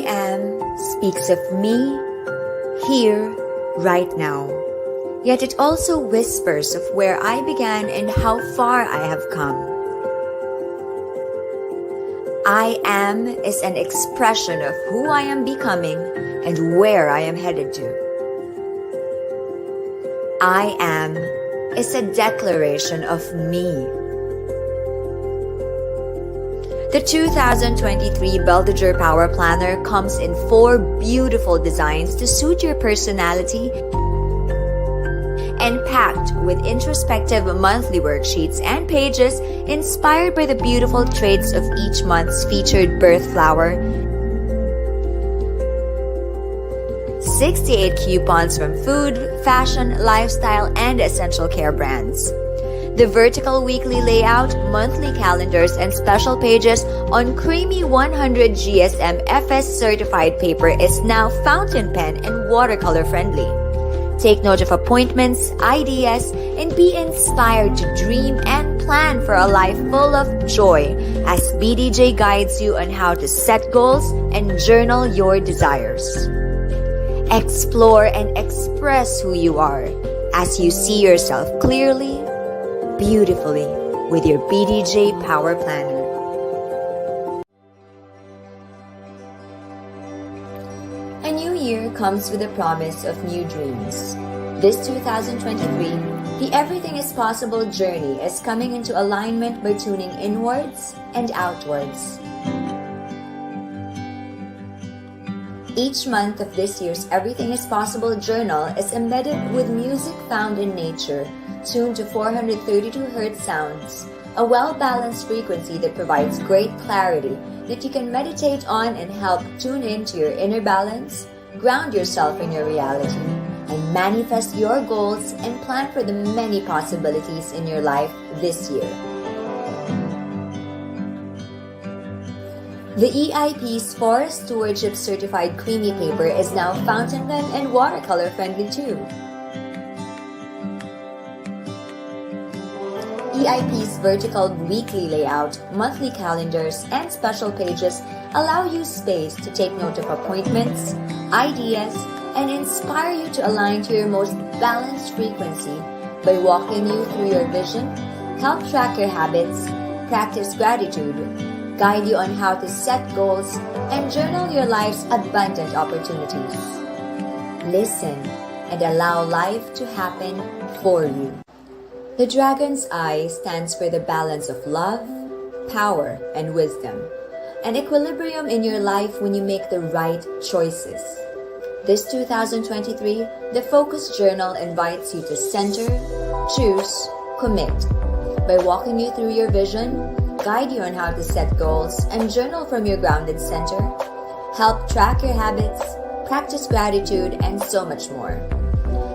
am speaks of me, here, right now. Yet it also whispers of where I began and how far I have come. I am is an expression of who I am becoming and where I am headed to. I am is a declaration of me. The 2023 BDJ Power Planner comes in 4 beautiful designs to suit your personality and packed with introspective monthly worksheets and pages inspired by the beautiful traits of each month's featured birth flower, 68 coupons from food, fashion, lifestyle, and essential care brands. The vertical weekly layout, monthly calendars, and special pages on creamy 100 GSM FS certified paper is now fountain pen and watercolor friendly. Take note of appointments, ideas, and be inspired to dream and plan for a life full of joy as BDJ guides you on how to set goals and journal your desires. Explore and express who you are as you see yourself clearly, beautifully with your BDJ Power Planner. A new year comes with a promise of new dreams. This 2023, the Everything is Possible journey is coming into alignment by tuning inwards and outwards. Each month of this year's Everything is Possible journal is embedded with music found in nature, tuned to 432 Hz sounds, a well-balanced frequency that provides great clarity that you can meditate on and help tune into your inner balance, ground yourself in your reality, and manifest your goals and plan for the many possibilities in your life this year. The EIP's Forest Stewardship Certified Creamy Paper is now fountain pen and watercolor friendly too. EIP's vertical weekly layout, monthly calendars, and special pages allow you space to take note of appointments, ideas, and inspire you to align to your most balanced frequency by walking you through your vision, help track your habits, practice gratitude, guide you on how to set goals, and journal your life's abundant opportunities. Listen and allow life to happen for you. The dragon's eye stands for the balance of love, power, and wisdom, an equilibrium in your life when you make the right choices. This 2023, the Focus Journal invites you to center, choose, commit, by walking you through your vision, guide you on how to set goals, and journal from your grounded center, help track your habits, practice gratitude, and so much more.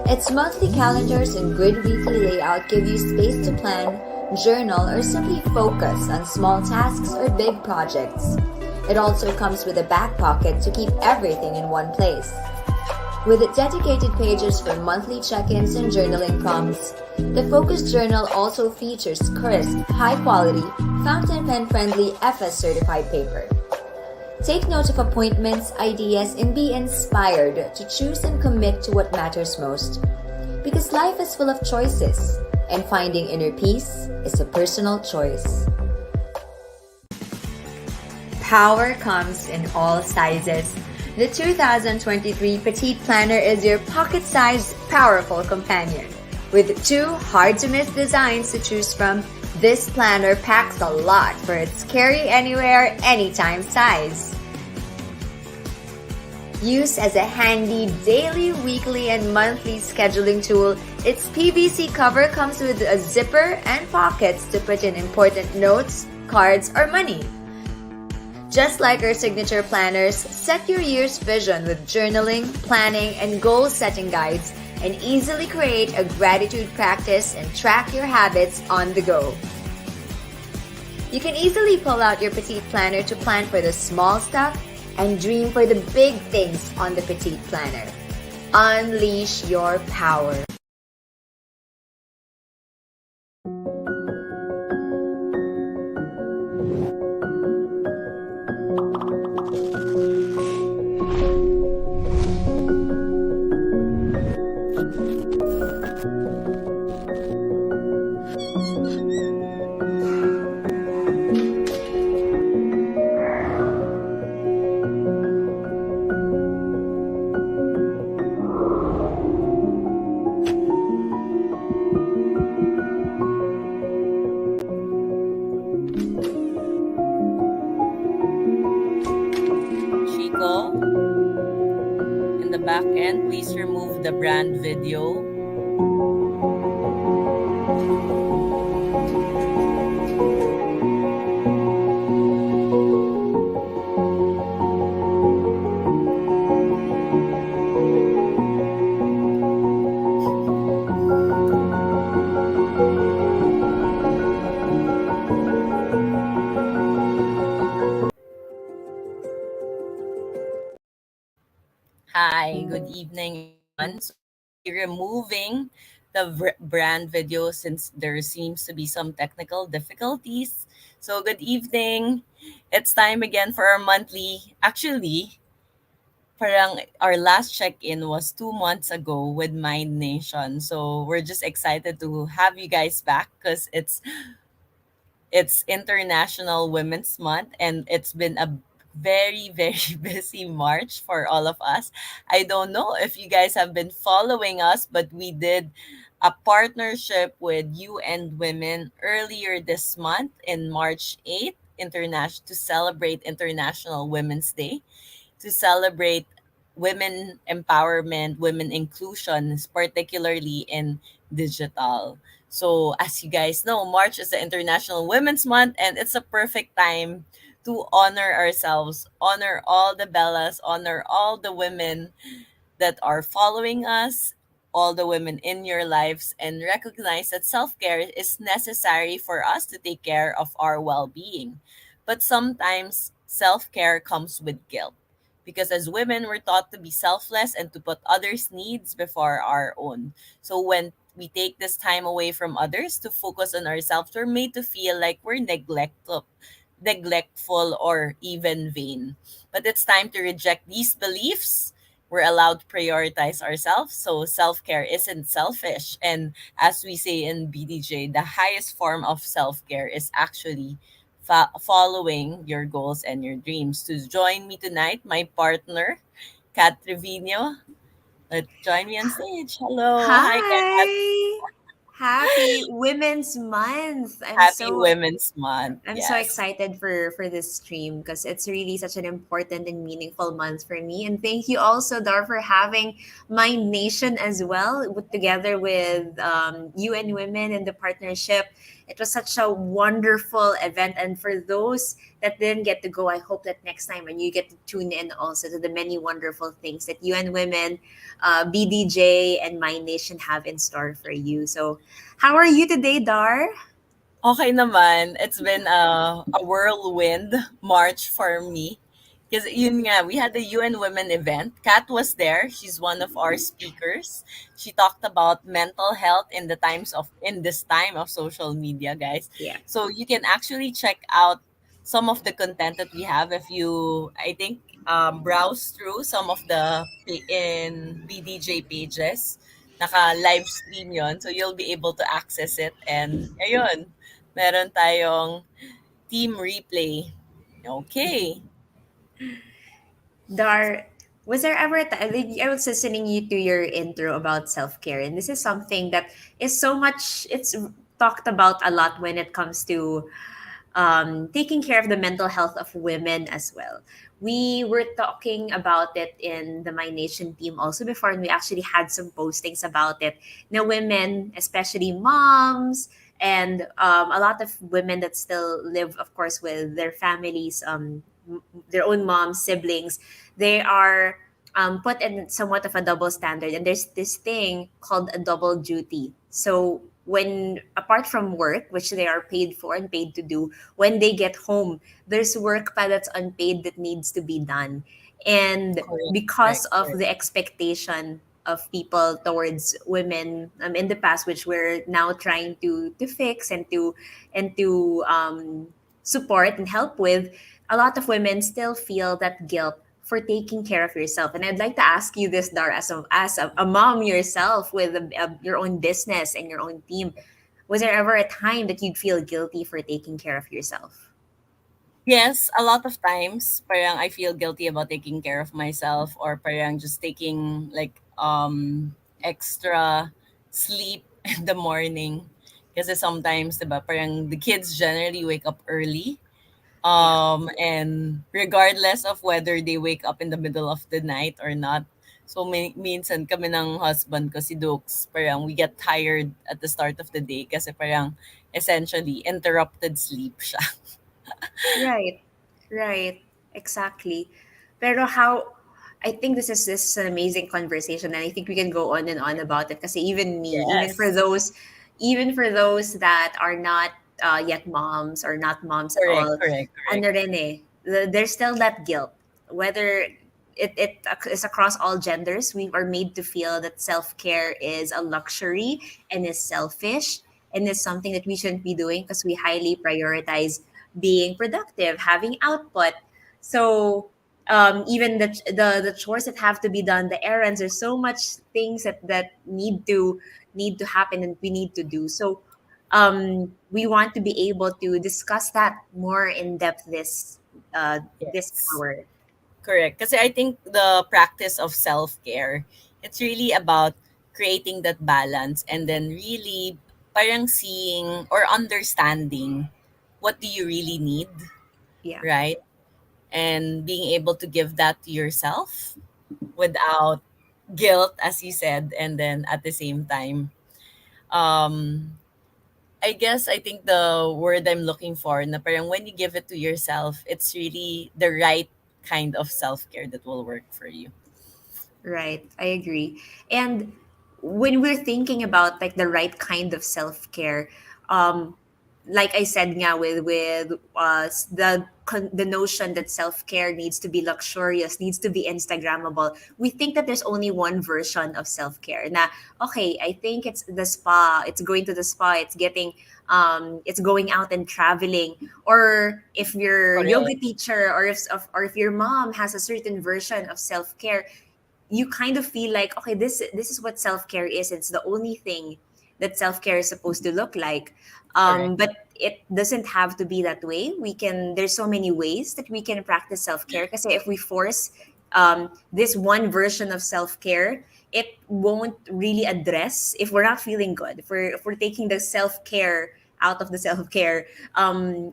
Its monthly calendars and grid weekly layout give you space to plan, journal, or simply focus on small tasks or big projects. It also comes with a back pocket to keep everything in one place. With dedicated pages for monthly check-ins and journaling prompts, the Focus Journal also features crisp, high-quality, fountain pen-friendly FS certified paper. Take note of appointments, ideas, and be inspired to choose and commit to what matters most. Because life is full of choices, and finding inner peace is a personal choice. Power comes in all sizes. The 2023 Petite Planner is your pocket-sized, powerful companion. With 2 hard-to-miss designs to choose from, this planner packs a lot for its carry anywhere, anytime size. Used as a handy daily, weekly, and monthly scheduling tool, its PVC cover comes with a zipper and pockets to put in important notes, cards, or money. Just like our signature planners, set your year's vision with journaling, planning, and goal-setting guides, and easily create a gratitude practice and track your habits on the go. You can easily pull out your Petite Planner to plan for the small stuff and dream for the big things on the Petite Planner. Unleash your power. back end. Please remove the brand video. Hi, good evening, everyone. So we'll be removing the brand video since there seems to be some technical difficulties. So, good evening. It's time again for our monthly. Actually, parang our last check-in was 2 months ago with MindNation. So, we're just excited to have you guys back because it's International Women's Month, and it's been a very, very busy March for all of us. I don't know if you guys have been following us, but we did a partnership with UN Women earlier this month in March 8th, international to celebrate International Women's Day, to celebrate women empowerment, women inclusion, particularly in digital. So, as you guys know, March is the International Women's Month, and it's a perfect time to honor ourselves, honor all the Bellas, honor all the women that are following us, all the women in your lives, and recognize that self care is necessary for us to take care of our well being. But sometimes self care comes with guilt. Because as women, we're taught to be selfless and to put others' needs before our own. So when we take this time away from others to focus on ourselves, we're made to feel like we're neglectful or even vain. But it's time to reject these beliefs. We're allowed to prioritize ourselves. So self care isn't selfish. And as we say in BDJ, the highest form of self care is actually following your goals and your dreams. To join me tonight, my partner, Kat Trevino. Join me on stage. Hello. Hi, Kat. Hi. Happy Women's Month. Happy Women's Month. I'm so Yes. excited for this stream because it's really such an important and meaningful month for me. And thank you also, Dar, for having Mind Nation as well, together with UN Women and the partnership. It was such a wonderful event. And for those that didn't get to go, I hope that next time when you get to tune in also to the many wonderful things that UN Women, BDJ, and Mind Nation have in store for you. So, how are you today, Dar? Okay naman. It's been a whirlwind March for me. Because yun nga, we had the UN Women event. Kat was there. She's one of our speakers. She talked about mental health in this time of social media, guys. Yeah. So you can actually check out some of the content that we have if you, I think, browse through some of the in BDJ pages. Naka live stream yon, so you'll be able to access it, and ayun, meron tayong team replay. Okay. Dar, was there ever a time, I was listening you to your intro about self-care, and this is something that is so much, it's talked about a lot when it comes to taking care of the mental health of women as well. We were talking about it in the My Nation team also before, and we actually had some postings about it. Now, women, especially moms, and a lot of women that still live, of course, with their families, their own moms, siblings, they are put in somewhat of a double standard. And there's this thing called a double duty. So when apart from work, which they are paid for and paid to do, when they get home, there's work pa that's unpaid that needs to be done. And Correct, because correct, of correct. the expectation of people towards women in the past, which we're now trying to fix and to support and help with, a lot of women still feel that guilt for taking care of yourself. And I'd like to ask you this, Dar, as a mom yourself with your own business and your own team. Was there ever a time that you'd feel guilty for taking care of yourself? Yes, a lot of times, parang I feel guilty about taking care of myself, or parang just taking like extra sleep in the morning. Kasi sometimes, diba, parang the kids generally wake up early. Yeah. And regardless of whether they wake up in the middle of the night or not. So minsan kami ng husband ko si Dukes, parang we get tired at the start of the day kasi parang essentially interrupted sleep siya. Right. Right. Exactly. Pero how I think this is an amazing conversation, and I think we can go on and on about it because even me, Yes. even for those that are not yet moms or not moms at Correct, all, correct, correct. ano rin eh, there's still that guilt. Whether it is across all genders, we are made to feel that self-care is a luxury and is selfish and is something that we shouldn't be doing because we highly prioritize being productive, having output. So even the chores that have to be done, the errands, there's so much things that need to happen and we need to do. So we want to be able to discuss that more in depth this Yes. hour. Correct. Kasi I think the practice of self-care, it's really about creating that balance and then really parang seeing or understanding what do you really need, Yeah. right? And being able to give that to yourself without guilt, as you said, and then at the same time, um, I think the word I'm looking for, na parang when you give it to yourself, it's really the right kind of self care that will work for you. Right, I agree. And when we're thinking about like the right kind of self-care, um like I said nga with the notion that self-care needs to be luxurious, needs to be instagrammable. We think that there's only one version of self-care. Na okay, I think it's the spa, it's going to the spa, it's getting it's going out and traveling, or if your yoga Correct. teacher or if your mom has a certain version of self-care, you kind of feel like okay, this is what self-care is. It's the only thing that self-care is supposed to look like. Correct. But it doesn't have to be that way. We can There's so many ways that we can practice self-care because if we force this one version of self-care, it won't really address if we're not feeling good. If we're taking the self-care out of the self-care,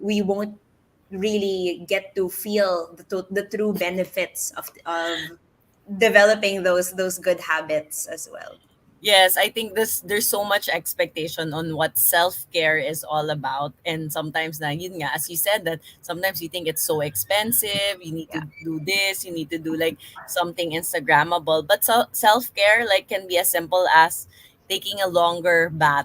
we won't really get to feel the true benefits of developing those good habits as well. Yes, I think there's so much expectation on what self-care is all about. And sometimes na yun nga, as you said, that sometimes you think it's so expensive, you need Yeah. to do this, you need to do like something Instagrammable. But self-care like can be as simple as taking a longer bath,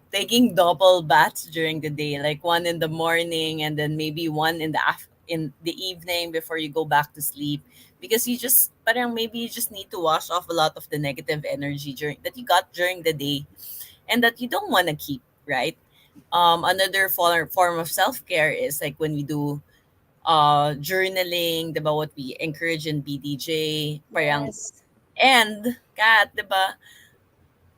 taking double baths during the day, like one in the morning and then maybe one in the evening before you go back to sleep, because you just parang maybe you just need to wash off a lot of the negative energy during that you got during the day and that you don't want to keep, right? Another form of self-care is like when we do journaling, 'di ba, what we encourage in BDJ, parang, Yes. and cat, 'di ba,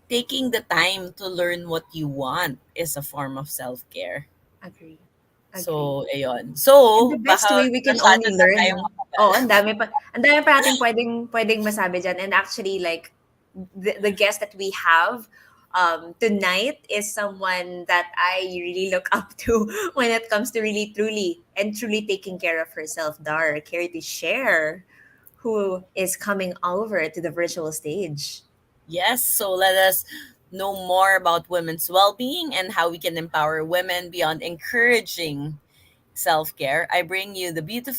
taking the time to learn what you want is a form of self-care. Agree. Agree. So, ayun. And So, the best baka way we can masyado only na tayong learn. matagal. Oh, ang dami pa nating pwedeng masabi dyan. And actually, like, the guest that we have tonight is someone that I really look up to when it comes to really, truly taking care of herself. Dar, care to share who is coming over to the virtual stage. Yes, so let us know more about women's well-being and how we can empower women beyond encouraging self-care. I bring you the beauty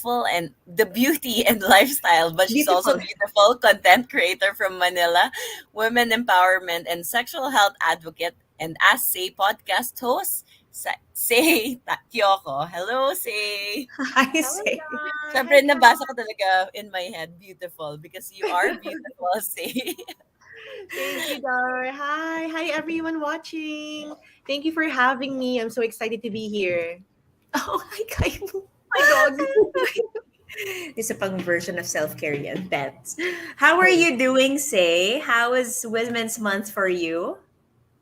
and lifestyle, but she's also Beautiful. beautiful content creator from Manila, women empowerment and sexual health advocate, and as Say podcast host, Say Tioco. Hello, Say. I Hello, say. Dar. Siyempre, Hi, nabasa Kat. ko talaga in my head, beautiful, because you are beautiful, Say. Thank you, Dar. Hi. Hi, everyone watching. Thank you for having me. I'm so excited to be here. Oh my God. My dog. Isa pang version of self-care yan, pets. How are Oh, you doing, Say? How was Women's Month for you?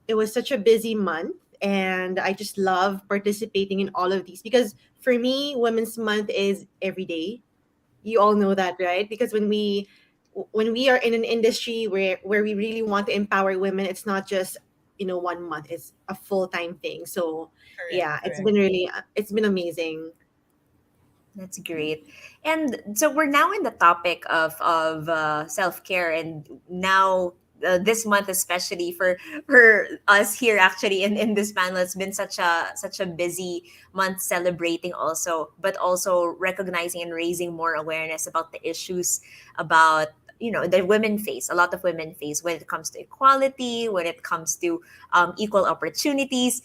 it was such a busy month, and I just love participating in all of these because for me, Women's Month is every day. You all know that, right? Because when we are in an industry where we really want to empower women, it's not just 1 month, it's a full-time thing. So Correct, yeah, it's correct. been really it's been amazing. That's great. And so we're now in the topic of self care, and now this month, especially for us here, actually in this panel, it's been such a busy month celebrating also, but also recognizing and raising more awareness about the issues about that women face. A lot of women face when it comes to equality, when it comes to equal opportunities.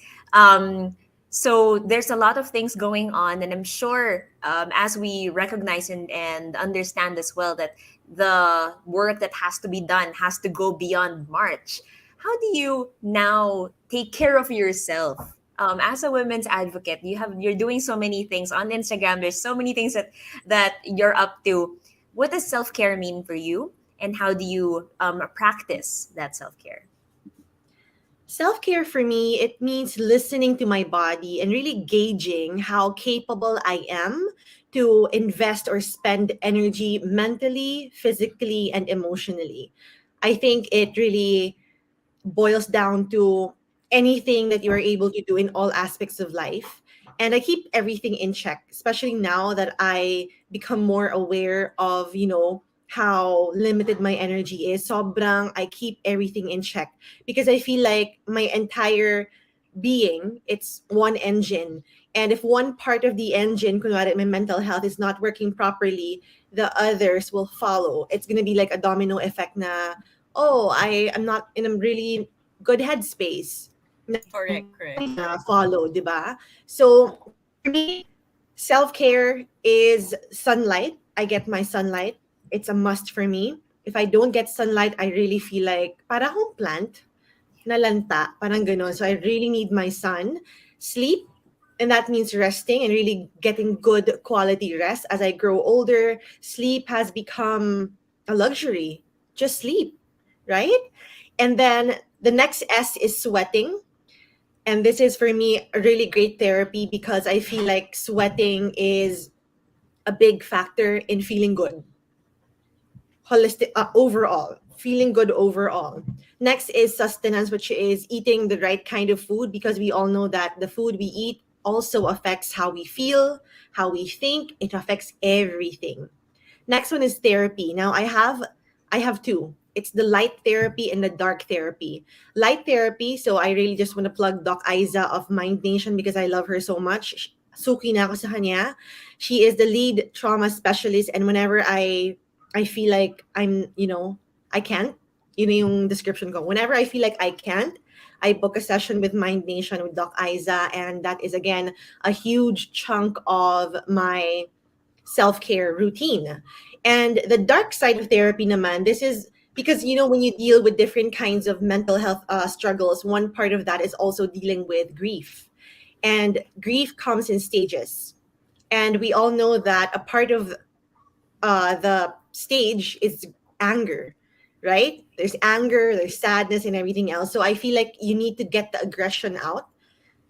So there's a lot of things going on, and I'm sure as we recognize and understand as well that the work that has to be done has to go beyond March. How do you now take care of yourself as a women's advocate? You're doing so many things on Instagram. There's so many things that you're up to. What does self-care mean for you, and how do you practice that self-care? Self care for me, it means listening to my body and really gauging how capable I am to invest or spend energy mentally, physically, and emotionally. I think it really boils down to anything that you are able to do in all aspects of life. And I keep everything in check, especially now that I become more aware of, how limited my energy is. Sobrang, I keep everything in check because I feel like my entire being, it's one engine. And if one part of the engine, kunwari, my mental health is not working properly, the others will follow. It's going to be like a domino effect na, oh, I am not in a really good headspace. Correct, correct. Follow, di ba? So for me, self-care is sunlight. I get my sunlight. It's a must for me. If I don't get sunlight, I really feel like para akong plant nalanta, parang ganon. So I really need my sun. Sleep, and that means resting and really getting good quality rest. As I grow older, sleep has become a luxury. Just sleep, right? And then the next S is sweating. And this is for me a really great therapy because I feel like sweating is a big factor in feeling good holistic overall, feeling good overall. Next is sustenance, which is eating the right kind of food because we all know that the food we eat also affects how we feel, how we think. It affects everything. Next one is therapy. Now I have two. It's the light therapy and the dark therapy. Light therapy, so I really just want to plug Doc Aiza of MindNation because I love her so much. Suki na ako sa kanya. She is the lead trauma specialist, and whenever I feel like I can't, yung description ko. Whenever I feel like I can't, I book a session with MindNation with Doc Aiza, and that is again a huge chunk of my self-care routine. And the dark side of therapy naman, this is because when you deal with different kinds of mental health struggles, one part of that is also dealing with grief. And grief comes in stages. And we all know that a part of the stage is anger, right? There's anger, there's sadness, and everything else. So I feel like you need to get the aggression out.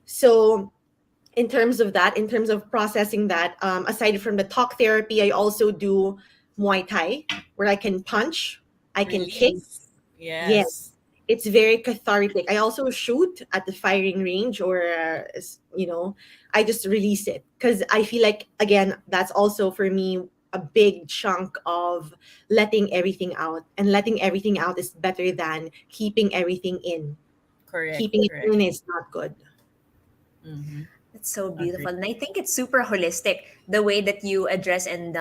So in terms of that, in terms of processing that, aside from the talk therapy, I also do Muay Thai, where I can punch, I can kick. Release. Yes, Yes. it's very cathartic. I also shoot at the firing range, or I just release it because I feel like again that's also for me a big chunk of letting everything out, and letting everything out is better than keeping everything in. Correct, Keeping it correct. in is not good. Mm-hmm. It's so Agree. beautiful, and I think it's super holistic the way that you address and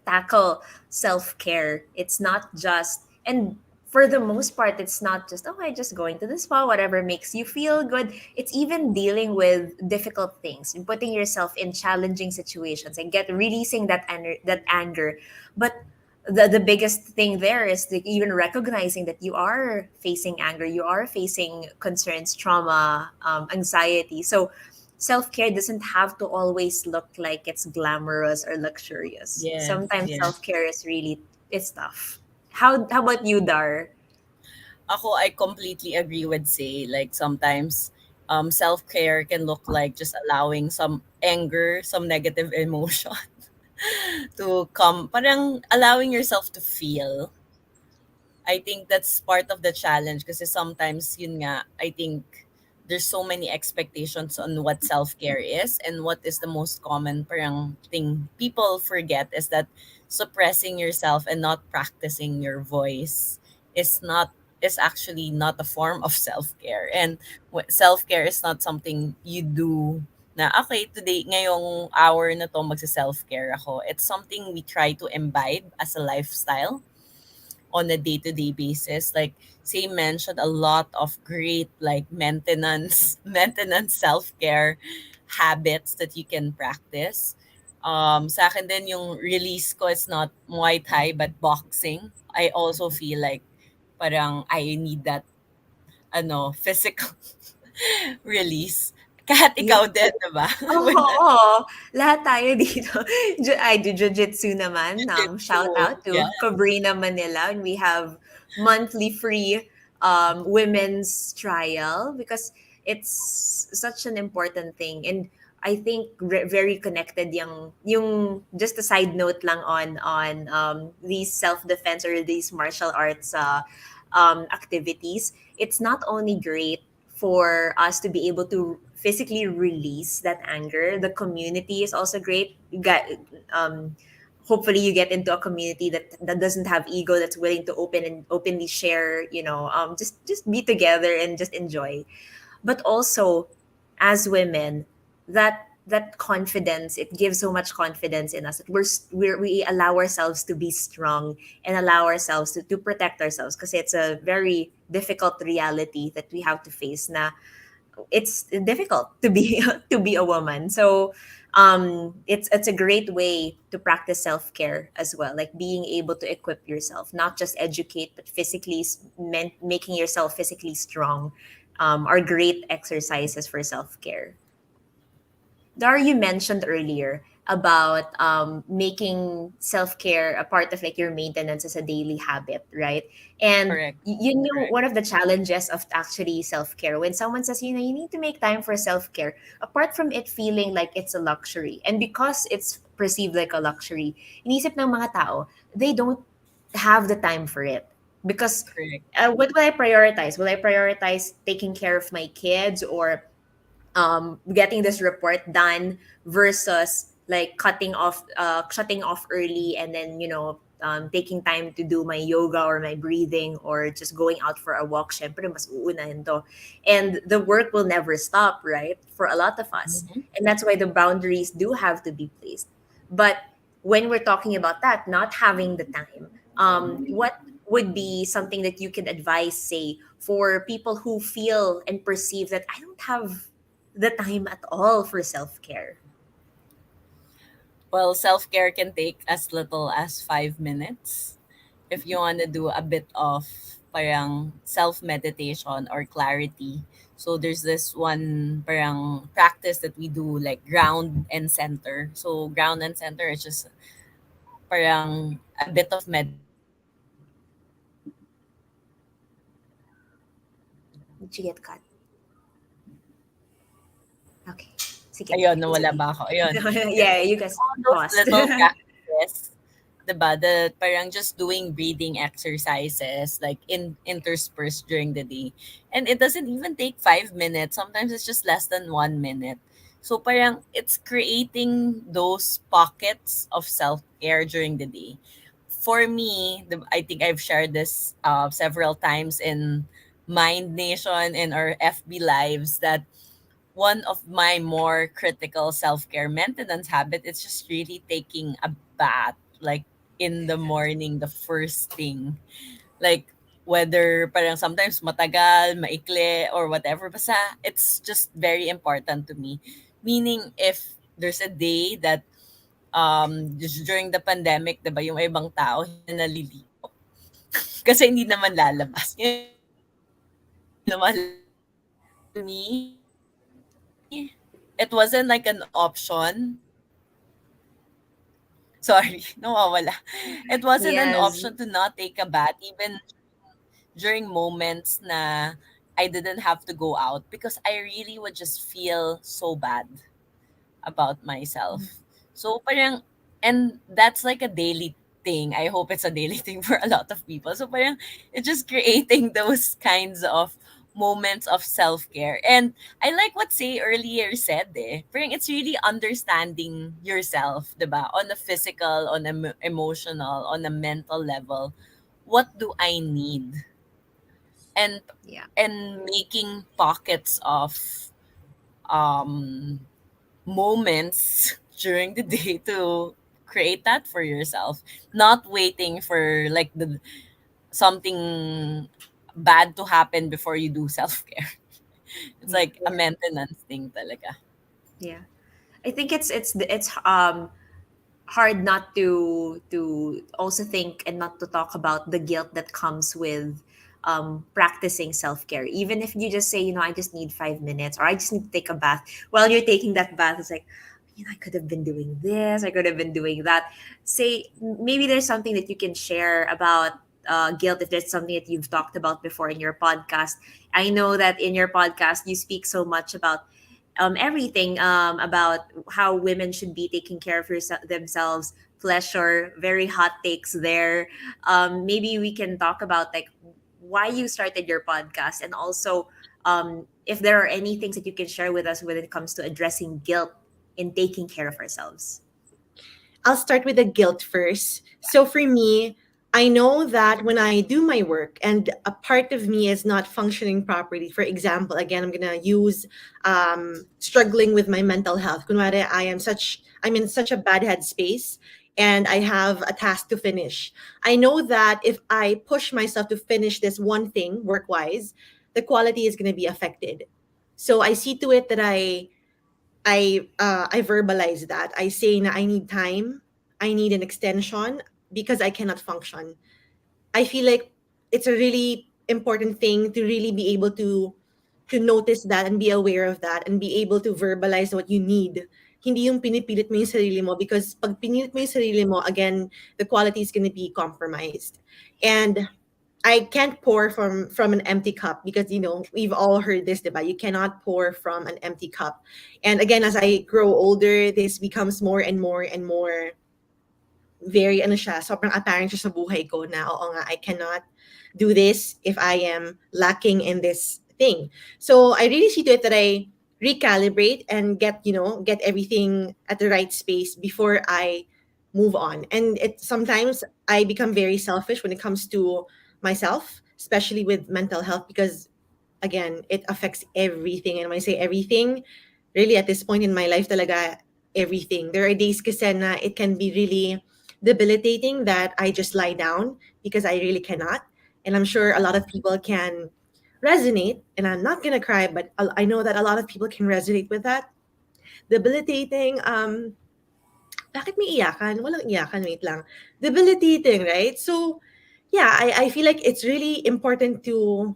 tackle self care. It's not just, and for the most part, it's not just, oh, I just going to the spa, whatever makes you feel good. It's even dealing with difficult things and putting yourself in challenging situations and get releasing that anger. But the biggest thing there is like even recognizing that you are facing anger, you are facing concerns, trauma, anxiety. So self-care doesn't have to always look like it's glamorous or luxurious. Yes, Sometimes yes. self-care is really, it's tough. How about you, Dar? Ako, I completely agree with Say. Like sometimes self-care can look like just allowing some anger, some negative emotion to come. Parang allowing yourself to feel. I think that's part of the challenge kasi sometimes yun nga, I think there's so many expectations on what self-care is, and what is the most common parang thing people forget is that suppressing yourself and not practicing your voice is not is actually not a form of self-care. And self-care is not something you do na okay, today ngayong hour na to magse-self-care ako. It's something we try to imbibe as a lifestyle on a day-to-day basis. Like say mentioned a lot of great like maintenance maintenance self-care habits that you can practice. Sa akin din yung release ko is not Muay Thai but boxing. I also feel like parang I need that physical release. Kat, Yeah. ikaw din, diba? With the Oo, lahat tayo dito. I do jiu-jitsu naman. Shout jiu-jitsu. out to Yeah, Cabrina, Manila. And we have monthly free women's trial because it's such an important thing. And I think very connected yung just a side note lang on these self-defense or these martial arts activities. It's not only great for us to be able to physically release that anger. The community is also great. You got um hopefully you get into a community that doesn't have ego, that's willing to openly share, just be together and just enjoy. But also as women, that confidence, it gives so much confidence in us that we allow ourselves to be strong and allow ourselves to protect ourselves, because it's a very difficult reality that we have to face na it's difficult to be to be a woman. So it's a great way to practice self-care as well, like being able to equip yourself, not just educate but physically making yourself physically strong, are great exercises for self-care. Dar, you mentioned earlier about making self care a part of like your maintenance as a daily habit, right? And correct. you know, one of the challenges of actually self care, when someone says, you need to make time for self care, apart from it feeling like it's a luxury, and because it's perceived like a luxury, inisip ng mga tao, they don't have the time for it. Because Correct. what will I prioritize? Will I prioritize taking care of my kids, or getting this report done, versus like shutting off early, and then taking time to do my yoga or my breathing or just going out for a walk. Syempre mas uunahin to, and the work will never stop, right, for a lot of us. Mhm. And that's why the boundaries do have to be placed. But when we're talking about that, not having the time, what would be something that you could advise, say, for people who feel and perceive that I don't have the time at all for self care? Well, self care can take as little as 5 minutes. If you want to do a bit of parang self meditation or clarity. So there's this one parang practice that we do, like ground and center. So ground and center is just parang a bit of meditation that you can do in your morning. Did you get cut? Okay. Sige. Ayun, nawala Sige. ba ako? Ayun. Yeah, you guys All those paused. little practices, diba, that parang just doing breathing exercises, like interspersed during the day. And it doesn't even take 5 minutes. Sometimes it's just less than 1 minute. So parang it's creating those pockets of self-care during the day. For me, I think I've shared this several times in MindNation and our FB lives, that one of my more critical self-care maintenance habit is just really taking a bath, like in the morning, the first thing. Like whether parang sometimes matagal, maikli, or whatever, basta it's just very important to me. Meaning if there's a day that just during the pandemic, 'di ba, yung ibang tao hindi na naliligo kasi hindi naman lalabas. Yung ibang hindi naman lumalabas. For me, it wasn't like an option. Sorry, nawawala. It wasn't an Yes. option to not take a bath even during moments na I didn't have to go out, because I really would just feel so bad about myself. So parang, and that's like a daily thing. I hope it's a daily thing for a lot of people. So parang it's just creating those kinds of moments of self-care. And I like what Say earlier said Parang it's really understanding yourself, 'di ba? On a physical, on a emotional, on a mental level. What do I need? And Yeah. making pockets of um moments during the day to create that for yourself, not waiting for like the something bad to happen before you do self-care. It's Yeah. like a maintenance thing talaga. Yeah. I think it's hard not to also think and not to talk about the guilt that comes with practicing self-care. Even if you just say, I just need 5 minutes, or I just need to take a bath. While you're taking that bath, it's like, I could have been doing this, I could have been doing that. Say, maybe there's something that you can share about guilt, if there's something that you've talked about before in your podcast. I know that in your podcast you speak so much about everything, about how women should be taking care of themselves. Pleasure, very hot takes there. Maybe we can talk about like why you started your podcast, and also if there are any things that you can share with us when it comes to addressing guilt in taking care of ourselves. I'll start with the guilt first. So for me, I know that when I do my work and a part of me is not functioning properly, for example, again, I'm gonna use struggling with my mental health. Kunwari, I'm in such a bad headspace and I have a task to finish. I know that if I push myself to finish this one thing work-wise, the quality is gonna be affected. So I see to it that I verbalize that. I say na I need time, I need an extension because I cannot function. I feel like it's a really important thing to really be able to notice that and be aware of that and be able to verbalize what you need. Hindi yung pinipilit mo yung sarili mo, because pag pinilit mo yung sarili mo, again, the quality is going to be compromised. And I can't pour from an empty cup, because we've all heard this, diba? You cannot pour from an empty cup. And again, as I grow older, this becomes more and more and more very sobrang apparent siya sa buhay ko na oo nga, I cannot do this if I am lacking in this thing. So I really see to it that I recalibrate and get everything at the right space before I move on. And it sometimes I become very selfish when it comes to myself, especially with mental health, because again, it affects everything. And when I say everything, really at this point in my life talaga, everything. There are days kasi na it can be really debilitating that I just lie down because I really cannot. And I'm sure a lot of people can resonate, and I'm not gonna cry, but I know that a lot of people can resonate with that. Debilitating, bakit may iyakan? Walang iyakan, wait lang. Debilitating, right? So, yeah, I feel like it's really important to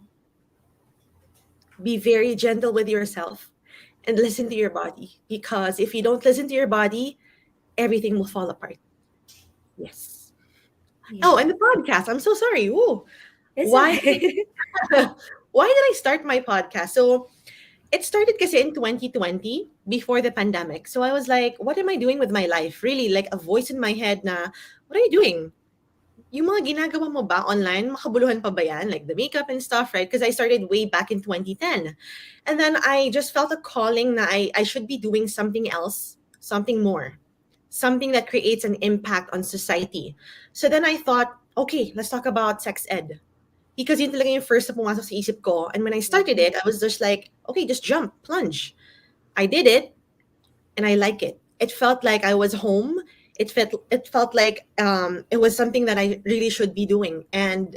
be very gentle with yourself and listen to your body, because if you don't listen to your body, everything will fall apart. Yes. Yeah. Oh, and the podcast. I'm so sorry. Ooh. It's Why okay. why did I start my podcast? So it started kasi in 2020 before the pandemic. So I was like, what am I doing with my life? Really, like a voice in my head na, what are you doing? Yung mga ginagawa mo ba online, makabuluhan pa ba yan? Like the makeup and stuff, right? Because I started way back in 2010. And then I just felt a calling na I should be doing something else, something more, something that creates an impact on society. So then I thought, okay, let's talk about sex ed. Because yun talaga yung first na pumasok sa isip ko. And when I started it, I was just like, okay, just jump, plunge. I did it, and I like it. It felt like I was home. It felt like it was something that I really should be doing. And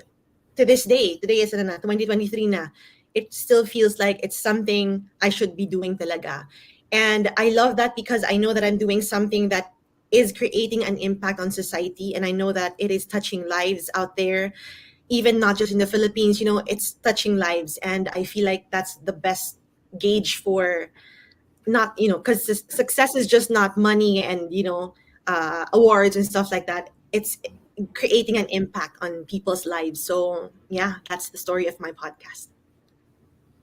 to this day, today is na 2023 na, it still feels like it's something I should be doing talaga. And I love that because I know that I'm doing something that is creating an impact on society, and I know that it is touching lives out there, even not just in the Philippines. It's touching lives, and I feel like that's the best gauge for, not because success is just not money and awards and stuff like that. It's creating an impact on people's lives. So yeah, that's the story of my podcast.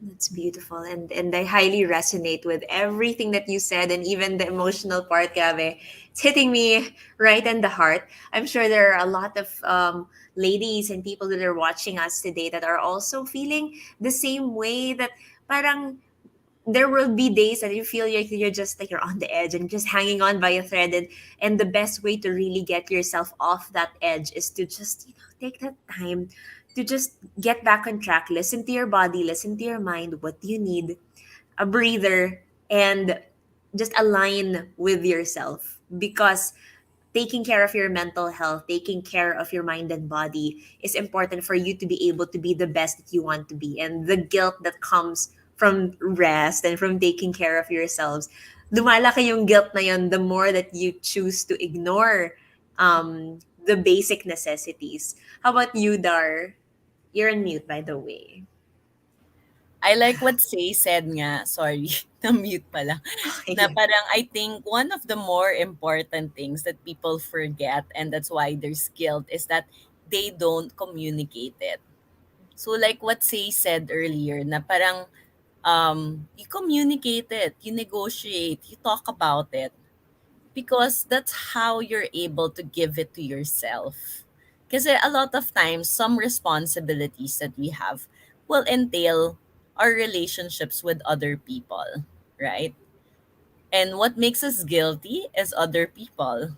That's beautiful, and I highly resonate with everything that you said, and even the emotional part, Gabe. It's hitting me right in the heart. I'm sure there are a lot of ladies and people that are watching us today that are also feeling the same way. That parang there will be days that you feel like you're just like you're on the edge and just hanging on by a thread, and the best way to really get yourself off that edge is to just take that time to just get back on track, listen to your body, listen to your mind, what do you need, a breather, and just align with yourself, because taking care of your mental health, taking care of your mind and body is important for you to be able to be the best that you want to be. And the guilt that comes from rest and from taking care of yourselves, lumalaki yung guilt na yun the more that you choose to ignore the basic necessities. How about you, Dar? You're on mute, by the way. I like what Say said nga, sorry, na-mute pala, Okay, na yeah. parang I think one of the more important things that people forget, and that's why there's guilt, is that they don't communicate it. So like what Say said earlier, na parang you communicate it, you negotiate, you talk about it, because that's how you're able to give it to yourself. Because a lot of times, some responsibilities that we have will entail our relationships with other people, right? And what makes us guilty is other people.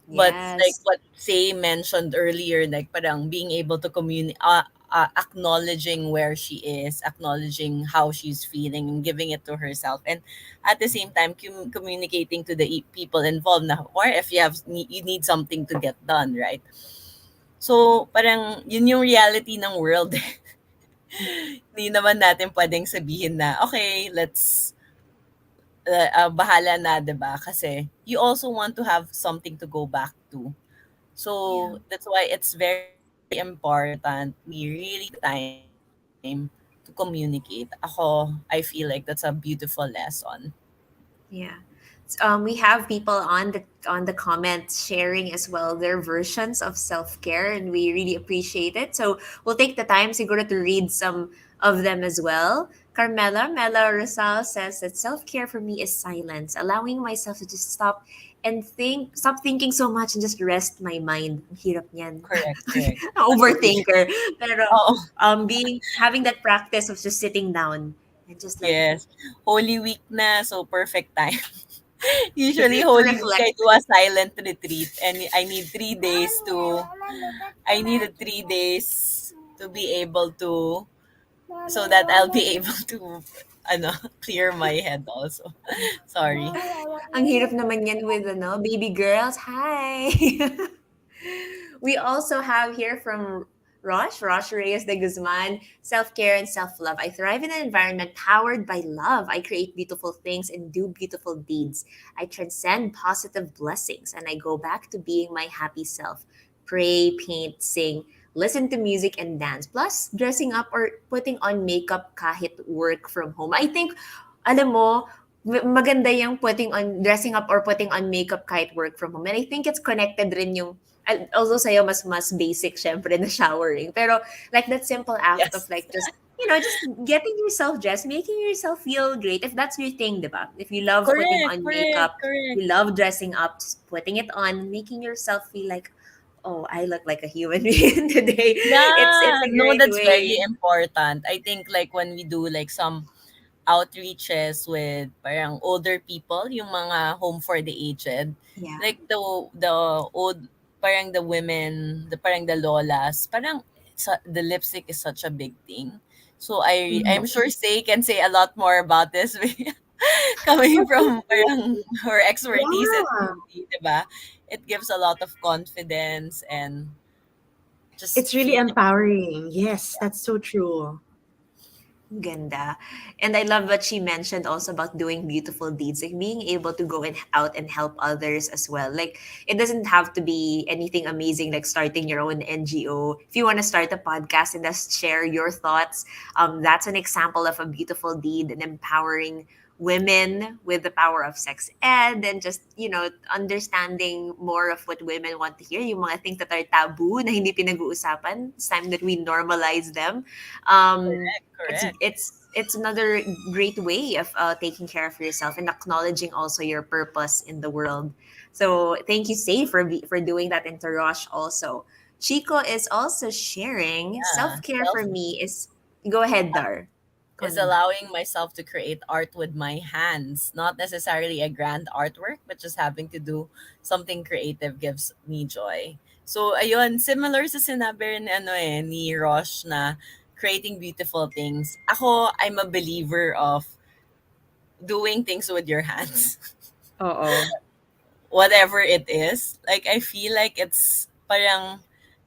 But like Yes. what Say mentioned earlier, like parang being able to communicate, acknowledging where she is, acknowledging how she's feeling, and giving it to herself, and at the same time communicating to the people involved na, or if you need something to get done, right? So parang yun yung reality ng world. Hindi naman natin pwedeng sabihin na, okay, let's bahala na, 'di ba? Kasi you also want to have something to go back to. Yeah. So that's why it's very important we really take time to communicate. Ako, I feel like that's a beautiful lesson. Yeah. We have people on the comments sharing as well their versions of self care, and we really appreciate it. So we'll take the time siguro to read some of them as well. Carmela Mela Rosal says that self care for me is silence, allowing myself to just stop thinking so much and just rest my mind. Ang hirap niyan. Correct, correct. Agree. Overthinker. Pero Oo, being having that practice of just sitting down and just like yes. Holy Week na, so perfect time. Usually, to Holy Week, reflect. I do a silent retreat, and I needed 3 days to be able to, so that I'll be able to, ano, clear my head also. Sorry. Ang hirap naman yan with baby girls. Hi! We also have here from Rosh Reyes de Guzman, self-care and self-love. I thrive in an environment powered by love. I create beautiful things and do beautiful deeds. I transcend positive blessings and I go back to being my happy self. Pray, paint, sing, listen to music and dance. Plus, dressing up or putting on makeup kahit work from home. I think, alam mo, maganda yung dressing up or putting on makeup kahit work from home. And I think it's connected rin yung, although sa'yo mas basic syempre na showering. Pero like that simple act of Yes. like just getting yourself dressed, making yourself feel great. If that's your thing, diba? If you love putting Correct, on correct, makeup, correct. you love dressing up, just putting it on, making yourself feel like, oh, I look like a human being today. It's Yeah, a no, great that's very way. important. I think like when we do like some outreaches with parang older people, yung mga home for the aged, Yeah. like the old, parang the women, parang the lolas, parang the lipstick is such a big thing. So I'm Mhm. sure Say can say a lot more about this coming from parang her expertise in Yeah, beauty, diba? It gives a lot of confidence and just it's really feeling. empowering. Yes, that's so true. Ganda. And I love what she mentioned also about doing beautiful deeds, like being able to go out and help others as well. Like it doesn't have to be anything amazing like starting your own NGO. If you want to start a podcast and just share your thoughts, that's an example of a beautiful deed and empowering women with the power of sex ed, and just understanding more of what women want to hear, yung mga things that are taboo na hindi pinag-uusapan. It's time that we normalize them. um Correct, it's correct. it's it's another great way of taking care of yourself and acknowledging also your purpose in the world. So thank you, Say, for doing that, and to Rosh also. Chico is also sharing self Yeah, care self for me is, go ahead, Dar. is allowing myself to create art with my hands, not necessarily a grand artwork, but just having to do something creative gives me joy. So ayun, similar sa sinabi rin ni Rosh na creating beautiful things. Ako, I'm a believer of doing things with your hands. Oo. Whatever it is. Like I feel like it's parang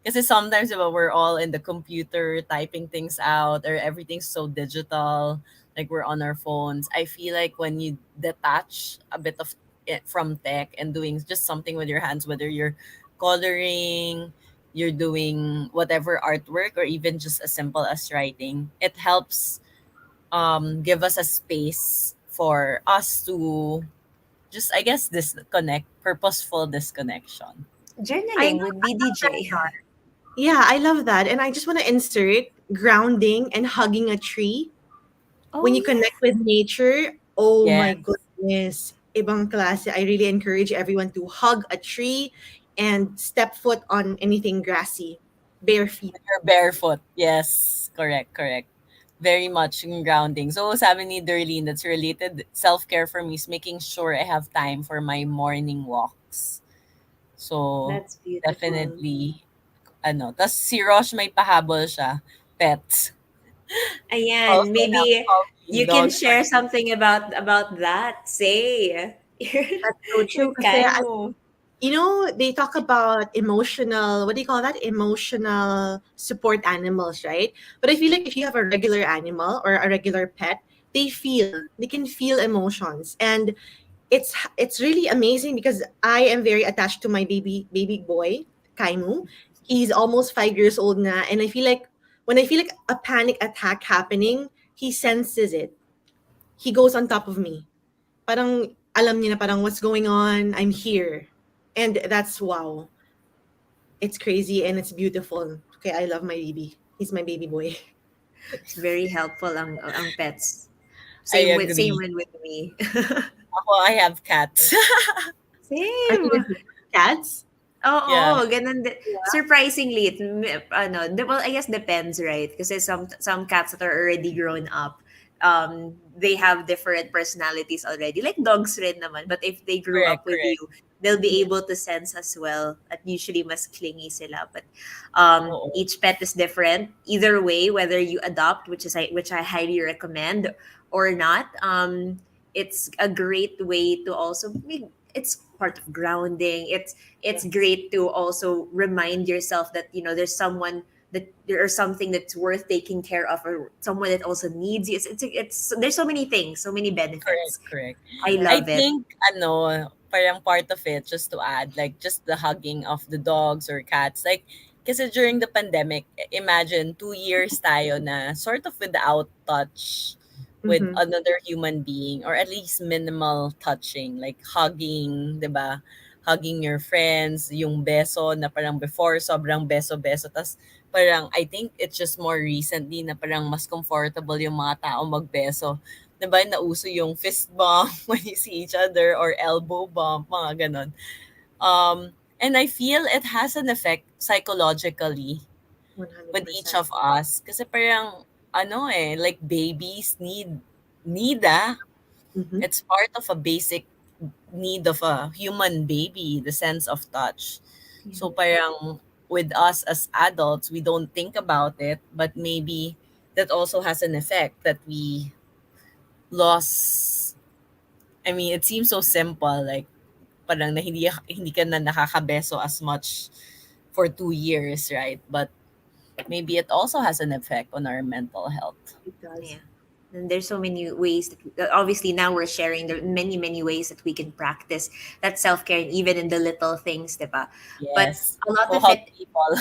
kasi sometimes diba, we're all in the computer typing things out or everything's so digital, like we're on our phones. I feel like when you detach a bit of it from tech and doing just something with your hands, whether you're coloring, you're doing whatever artwork or even just as simple as writing, it helps give us a space for us to just I guess disconnect, purposeful disconnection. I Journaling with love that. BDJ. Yeah, I love that. And I just want to insert grounding and hugging a tree. Oh When you yeah. connect with nature, oh Yeah, my goodness. Ibang klase. I really encourage everyone to hug a tree and step foot on anything grassy. Bare feet. you're barefoot. Yes, correct, correct. Very much yung grounding. So sabi ni Darlene, that's related. Self-care for me is making sure I have time for my morning walks. So That's beautiful. definitely, tas si Rosh may pahabol siya. Pets. Ayan, Also have maybe puppies, you can dogs, or share something about that. Say. That's so true. Yung Kasi kay mo. they talk about emotional, what do you call that? Emotional support animals, right? But I feel like if you have a regular animal or a regular pet, they can feel emotions. And it's really amazing because I am very attached to my baby boy, Kaimu. He's almost 5 years old now, and I feel like when I feel like a panic attack happening, he senses it. He goes on top of me. Parang alam niya na parang what's going on. I'm here, and that's wow. It's crazy and it's beautiful. Okay, I love my baby. He's my baby boy. It's very helpful ang pets. I Same agree. with me. Ako, I have cats. Are you Same. guys cats? Yeah, Oo, ganun din. Surprisingly, well, I guess depends, right? Kasi some cats that are already grown up, they have different personalities already. Like dogs rin naman. But if they grew correct, up with correct. you, they'll be able to sense as well. At usually mas clingy sila. But Oo, each pet is different. Either way, whether you adopt, which I highly recommend, or not, it's a great way to also it's part of grounding. It's great to also remind yourself that there's someone, that there is something that's worth taking care of, or someone that also needs you. It's there's so many things, so many correct, benefits. correct. I I love it. think, parang part of it, just to add, like, just the hugging of the dogs or cats. Like, kasi during the pandemic, imagine 2 years tayo na sort of without touch with Mm-hmm. another human being, or at least minimal touching, like hugging, 'di ba? Hugging your friends, yung beso na parang before sobrang beso-beso, tas parang I think it's just more recently na parang mas comfortable yung mga tao magbeso. 'Di ba nauso yung fist bump when you see each other or elbow bump, mga ganon. And I feel it has an effect psychologically with each 100%. of us. Kasi parang, like babies need. Mm-hmm. It's part of a basic need of a human baby, the sense of touch. So parang with us as adults, we don't think about it, but maybe that also has an effect that we lost. I mean, it seems so simple, like parang na hindi ka na nakakabeso as much for 2 years, right? But maybe it also has an effect on our mental health. It does. Yeah. And there's so many ways that obviously now we're sharing, there are many ways that we can practice that self-care, and even in the little things, diba? But Yes. a lot So of hug it, people.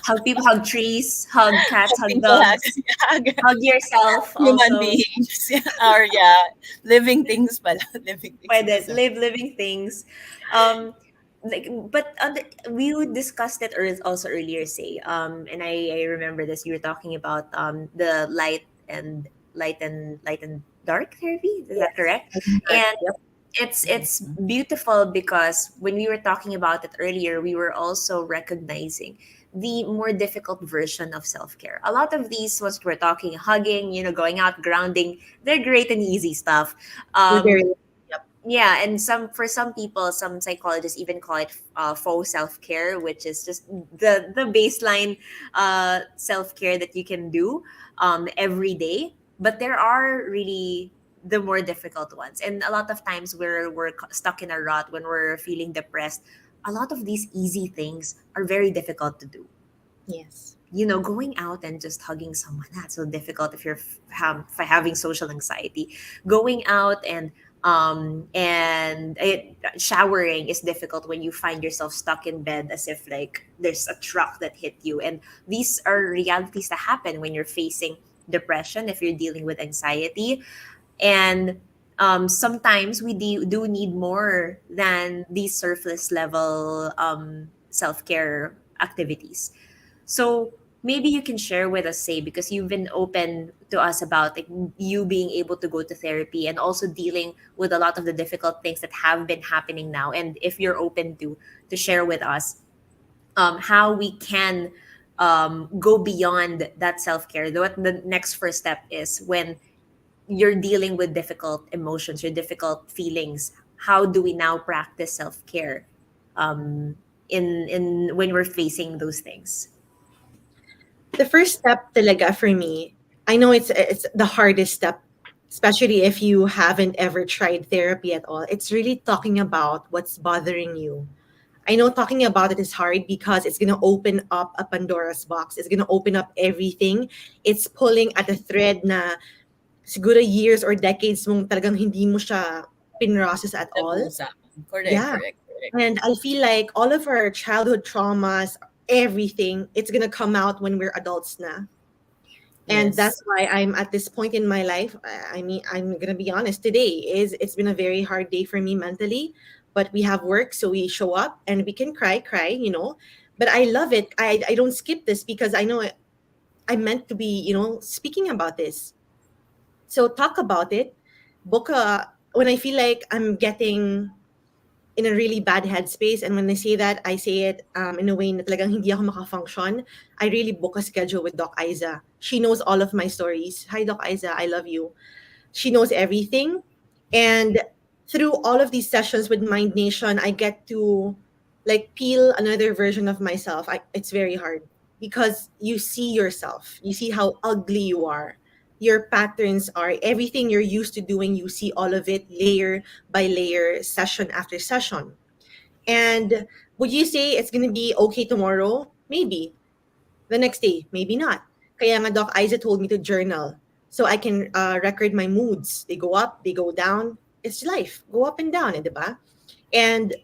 hug people, hug trees, hug cats, Hug hug people, dogs, hug hug yourself human also. beings. Or yeah, living things pala. Living things in the Pwede, sense. live living things. Um, like, but we would discussed it also earlier, say, and I remember this. You were talking about the light and light and dark therapy. Is that Yes. correct? I think that- And Yep. it's beautiful because when we were talking about it earlier, we were also recognizing the more difficult version of self-care. A lot of these ones we're talking, hugging, going out, grounding, they're great and easy stuff. They're very. um Yep. yeah, and some people, some psychologists even call it faux self-care, which is just the baseline self-care that you can do every day. But there are really the more difficult ones, and a lot of times stuck in a rut when we're feeling depressed. A lot of these easy things are very difficult to do. Yes. Going out and just hugging someone, that's so difficult if you're having social anxiety. Going out showering is difficult when you find yourself stuck in bed as if like there's a truck that hit you. And these are realities that happen when you're facing depression, if you're dealing with anxiety. And sometimes we do need more than these surface level self-care activities. So maybe you can share with us, say, because you've been open to us about like you being able to go to therapy and also dealing with a lot of the difficult things that have been happening now. And if you're open to share with us how we can go beyond that self care. What the next first step is when you're dealing with difficult emotions, your difficult feelings. How do we now practice self care um, in when we're facing those things? The first step talaga for me, I know it's the hardest step, especially if you haven't ever tried therapy at all. It's really talking about what's bothering you. I know talking about it is hard because it's gonna open up a Pandora's box. It's gonna open up everything. It's pulling at a thread na siguro years or decades mong talagang hindi mo siya pinrocess at all. Nag-uusap. Correct, Yeah. correct, correct. And I feel like all of our childhood traumas, everything, it's gonna come out when we're adults na. And Yes. that's why I'm at this point in my life. I mean, I'm gonna be honest. Today is it's been a very hard day for me mentally, but we have work, so we show up and we can cry. But I love it. I don't skip this because I know I'm meant to be, speaking about this. So talk about it. Book a when I feel like I'm getting in a really bad headspace. And when I say that, I say it in a way na talagang hindi ako makafunction. I really book a schedule with Doc Aiza. She knows all of my stories. Hi, Doc Aiza. I love you. She knows everything. And through all of these sessions with MindNation, I get to like peel another version of myself. It's very hard because you see yourself. You see how ugly you are. Your patterns are everything you're used to doing. You see all of it layer by layer, session after session. And would you say it's going to be okay tomorrow? Maybe. The next day, maybe not. Kaya nga Doc Isa told me to journal so I can record my moods. They go up, they go down. It's life. Go up and down, di ba? And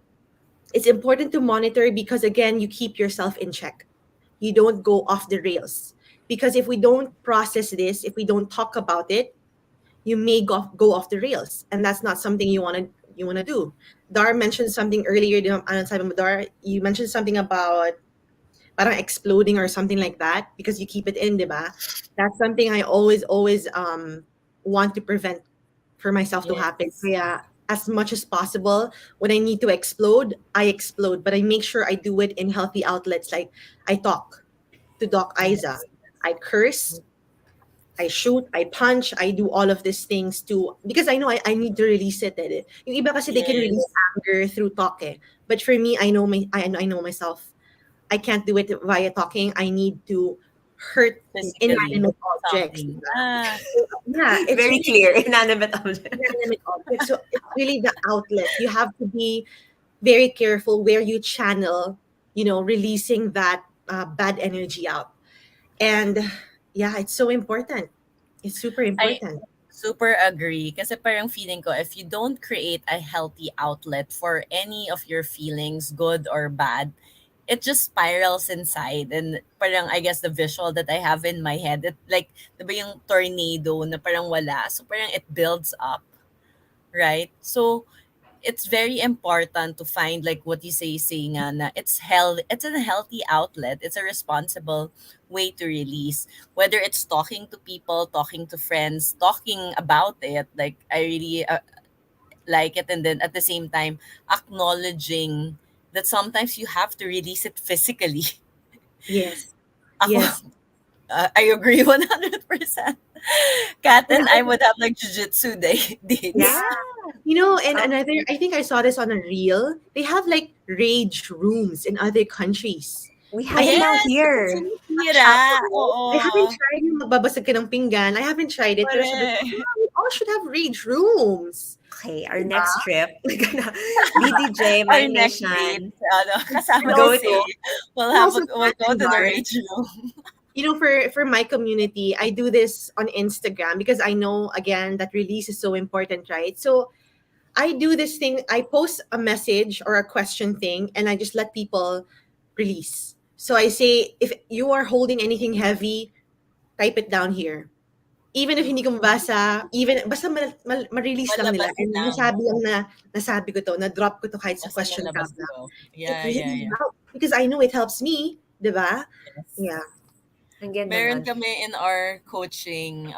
it's important to monitor because again, you keep yourself in check. You don't go off the rails. Because if we don't process this, if we don't talk about it, you may go off the rails, and that's not something you want to do. Dar mentioned something earlier. Sabi mo, Dar, you mentioned something about parang exploding or something like that because you keep it in, diba? That's something I always want to prevent for myself to happen. Yes. Kaya as much as possible, when I need to explode, I explode, but I make sure I do it in healthy outlets. Like I talk to Doc Isa, Yes. I curse, I shoot, I punch, I do all of these things to because I know I need to release it. Yung iba kasi they can release Yes. anger through talk eh. But for me, I know myself. I can't do it via talking. I need to hurt Physically. inanimate objects. Something. Ah, So, yeah, it's Very really clear, inanimate object. inanimate objects. So it's really the outlet. You have to be very careful where you channel, releasing that bad energy out. And yeah, it's so important. It's super I important. super agree. Kasi parang feeling ko, if you don't create a healthy outlet for any of your feelings, good or bad, it just spirals inside. And parang, I guess, the visual that I have in my head, it like, diba yung tornado na parang wala? So parang it builds up, right? So, it's very important to find like what you say nga na it's health, it's a healthy outlet, it's a responsible way to release, whether it's talking to people, talking to friends, talking about it, like I really like it, and then at the same time acknowledging that sometimes you have to release it physically. Yes. Ako, Yes. I agree 100%. Kat And and I would have like jujitsu Yeah. dates. yeah. You know, and Sounds another, I think I saw this on a reel. They have like rage rooms in other countries. We I have it think now Yes, kasi here. sinisira. I haven't Oo. tried yung magbabasag ka ng pinggan. I haven't tried it. Pero sabi ko, Correct. wow, we all should have rage rooms. Okay, our next trip, we're gonna BDJ, Our next date, MindNation, ano, And kasama ni go Say, to. also, and also we'll Kat go and to the Dar, rage room. you know, for my community, I do this on Instagram because I know again that release is so important, right? So I do this thing. I post a message or a question thing, and I just let people release. So I say, if you are holding anything heavy, type it down here. Even if hindi ko mabasa, even basta ma-release lang nila Malabas and lang. nasabi lang na nasabi ko to, na-drop ko to kahit sa Basta question tab nalabas lang. ko. It Yeah, yeah, really yeah. helps because I know it helps me, 'di ba? Yes. Yeah. Ang ganda Meron nun. kami in our coaching,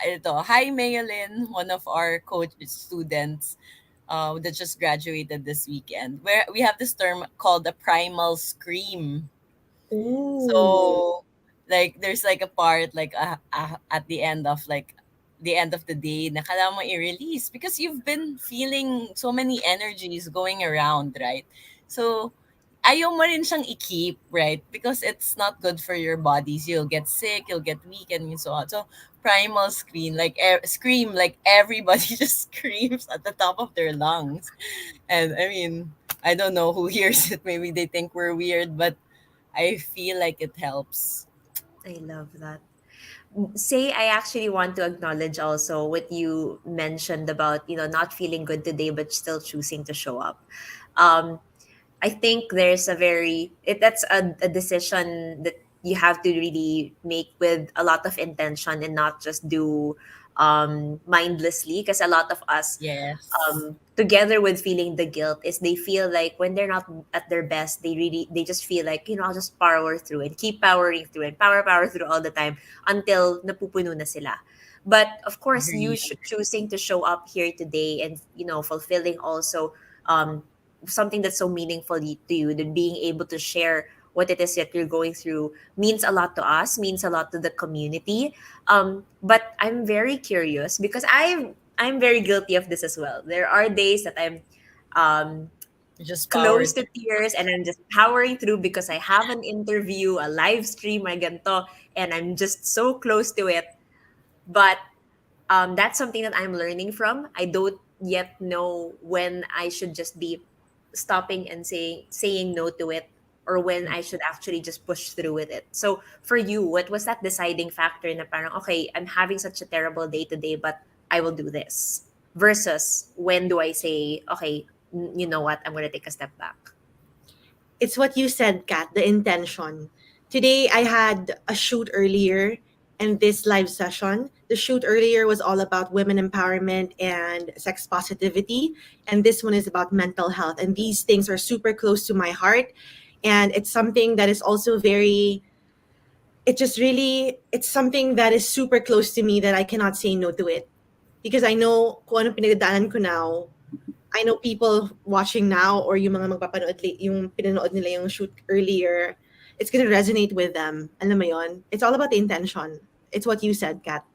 ito, hi Mayalyn, one of our coach students that just graduated this weekend. Where we have this term called the primal scream. Ooh. So, like, there's like a part like at the end of the day na kailangan mo i-release because you've been feeling so many energies going around, right? So, ayaw mo rin siyang i-keep, right? Because it's not good for your bodies. You'll get sick, you'll get weak, and so on. So, primal scream, like everybody just screams at the top of their lungs. And I mean, I don't know who hears it. Maybe they think we're weird, but I feel like it helps. I love that. Say, I actually want to acknowledge also what you mentioned about, not feeling good today, but still choosing to show up. Um, I think there's that's a decision that you have to really make with a lot of intention and not just do mindlessly, because a lot of us, Yes. together with feeling the guilt, is they feel like when they're not at their best, they just feel like, I'll just power through and keep powering through and power through all the time until napupuno na sila. But of course, you Agree. choosing to show up here today and, fulfilling also um something that's so meaningful to you, that being able to share what it is that you're going through means a lot to us, means a lot to the community. But I'm very curious because I'm very guilty of this as well. There are days that I'm um You just close powered to through. tears and I'm just powering through because I have an interview, a live stream, my ganto, and I'm just so close to it. But that's something that I'm learning from. I don't yet know when I should just be stopping and saying no to it, or when I should actually just push through with it. So for you, what was that deciding factor na parang, okay, I'm having such a terrible day today, but I will do this, versus when do I say, okay, you know what, I'm gonna take a step back. It's what you said, Kat, the intention. Today I had a shoot earlier and this live session. The shoot earlier was all about women empowerment and sex positivity. And this one is about mental health. And these things are super close to my heart. And it's something that is also very, it's something that is super close to me that I cannot say no to it. Because I know kung ano pinagdaanan ko now, I know people watching now or yung mga magpapanood yung pinanood nila yung shoot earlier, it's gonna resonate with them. Alam mo yon? It's all about the intention. It's what you said, Kat.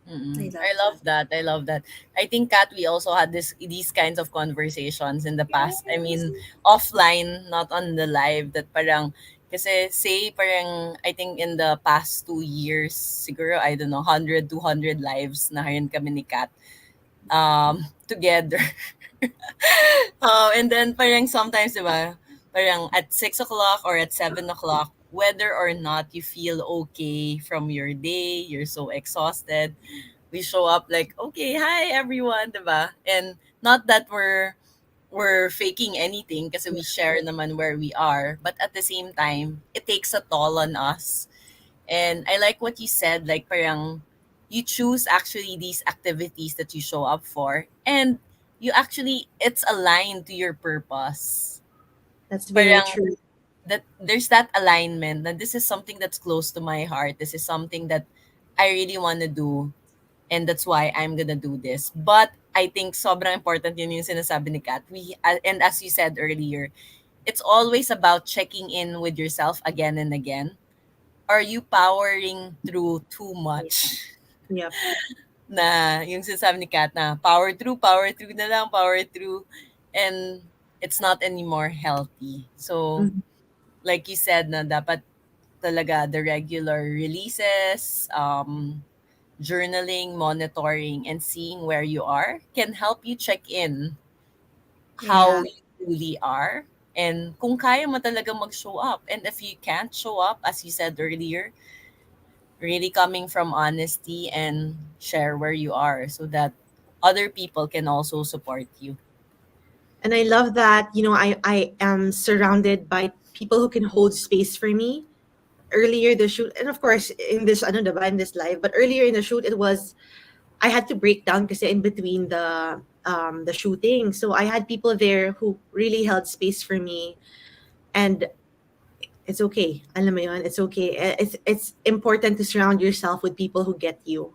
I Mm-mm. love I that. love that. I love that. I think Kat, we also had these kinds of conversations in the past. I Yes. mean, offline, not on the live. That parang kasi say parang I think in the past 2 years, siguro I don't know 100 200 lives na rin kami ni Kat together. And then parang sometimes, diba, parang at 6 o'clock or at 7 o'clock, whether or not you feel okay from your day, you're so exhausted, we show up like, okay, hi everyone, diba? And not that we're faking anything kasi we share naman where we are, but at the same time, it takes a toll on us. And I like what you said, like parang you choose actually these activities that you show up for. And you actually, it's aligned to your purpose. That's very Parang true. that there's that alignment that this is something that's close to my heart. This is something that I really want to do, and that's why I'm gonna do this. But I think sobrang important yun yung sinasabi ni Kat. And as you said earlier, it's always about checking in with yourself again and again. Are you powering through too Yeah. much? Yep. Na yung sinasabi ni Kat na power through na lang, power through. And it's not anymore healthy. So, Mhm. like you said na dapat talaga the regular releases, journaling, monitoring, and seeing where you are can help you check in how Yeah. you truly are and kung kaya mo talaga mag-show up. And if you can't show up, as you said earlier, really coming from honesty and share where you are so that other people can also support you. And I love that, I am surrounded by people who can hold space for me. Earlier the shoot, and of course in this, I don't know, in this live, but earlier in the shoot, it was, I had to break down because in between the shooting. So I had people there who really held space for me, and it's okay. Alam mo yun, it's okay. It's important to surround yourself with people who get you.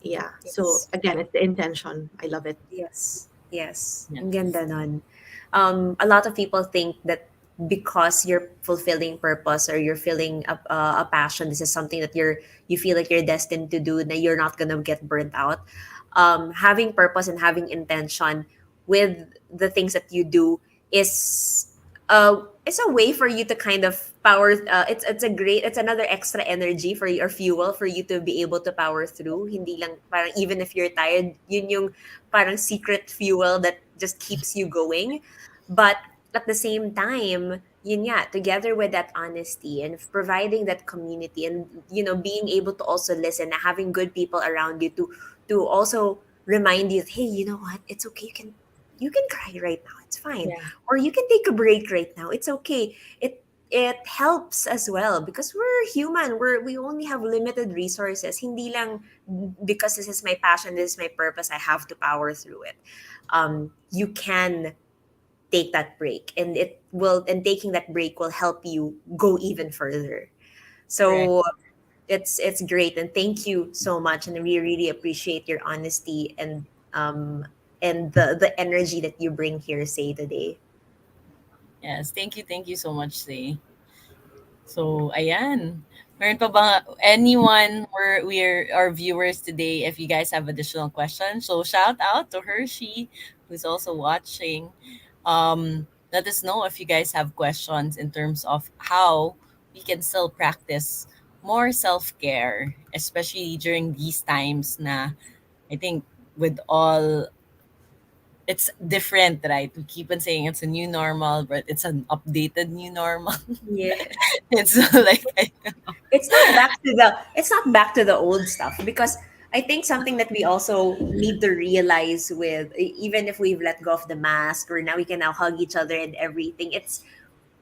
Yeah. So Yes. again, it's the intention. I love it. Yes. Yes. Yeah. Ang ganda nun. A lot of people think that because you're fulfilling purpose or you're feeling a passion, this is something that you feel like you're destined to do, that you're not gonna get burnt out. Having purpose and having intention with the things that you do is it's a way for you to kind of power. It's another extra energy for you, or fuel for you to be able to power through. Hindi lang parang even if you're tired, yun yung parang secret fuel that just keeps you going. But at the same time, yun nga, together with that honesty and providing that community, and being able to also listen, having good people around you to also remind you, hey, you know what, it's okay, you can cry right now, it's fine, Yeah. or you can take a break right now, it's okay. It helps as well because we're human, we only have limited resources. Hindi lang because this is my passion, this is my purpose, I have to power through it. You can take that break, and taking that break will help you go even further. Correct. So it's great, and thank you so much, and we really appreciate your honesty um and the energy that you bring here, say, today. Yes. Thank you so much, Say. So, ayan. Meron pa ba anyone we're our viewers today, if you guys have additional questions? So, shout out to Hershey, who's also watching. Let us know if you guys have questions in terms of how we can still practice more self-care, especially during these times na I think with all it's different, right? We keep on saying it's a new normal, but it's an updated new normal. Yes. It's like It's not back to the old stuff, because I think something that we also need to realize with, even if we've let go of the mask, or now we can now hug each other and everything, it's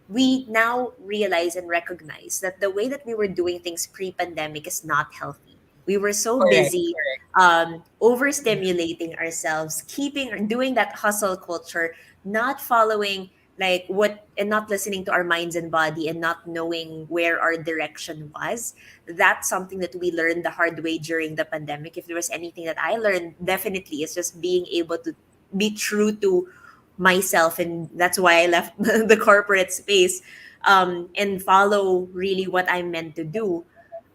we now realize and recognize that the way that we were doing things pre-pandemic is not healthy. We were so correct, busy correct. overstimulating ourselves, doing that hustle culture, not following like what, and not listening to our minds and body, and not knowing where our direction was. That's something that we learned the hard way during the pandemic. If there was anything that I learned, definitely is just being able to be true to myself, and that's why I left the corporate space, and follow really what I'm meant to do.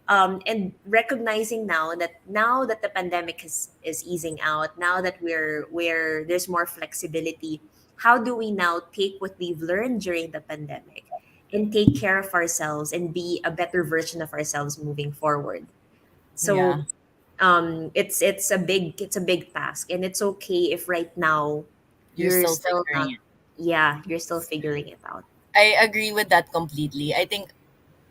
And recognizing now that the pandemic is easing out, now that where there's more flexibility, how do we now take what we've learned during the pandemic and take care of ourselves and be a better version of ourselves moving forward? Yeah, So it's a big task, and it's okay if right now you're you're still still not, figuring it. yeah, you're still figuring it out. I agree with that completely. I think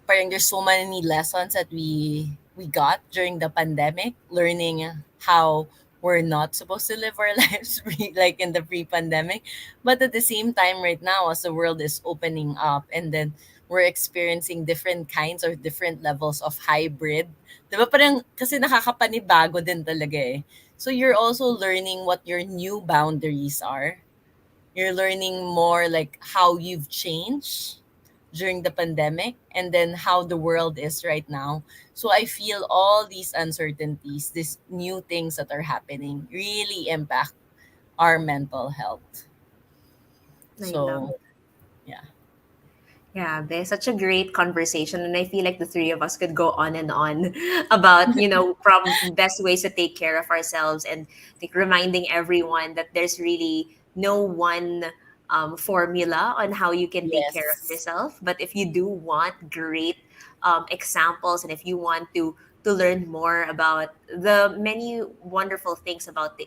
parang there's so many lessons that we got during the pandemic, learning how we're not supposed to live our lives like in the pre-pandemic. But at the same time, right now, as the world is opening up, and then we're experiencing different kinds or different levels of hybrid. Diba parang kasi nakakapanibago din talaga eh. So you're also learning what your new boundaries are. You're learning more like how you've changed during the pandemic and then how the world is right now. So I feel all these uncertainties, these new things that are happening really impact our mental health. I love. So yeah. Yeah, there's such a great conversation, and I feel like the three of us could go on and on about, from best ways to take care of ourselves, and like reminding everyone that there's really no one formula on how you can take care of Yes. yourself. But if you do want great examples, and if you want to learn more about the many wonderful things about the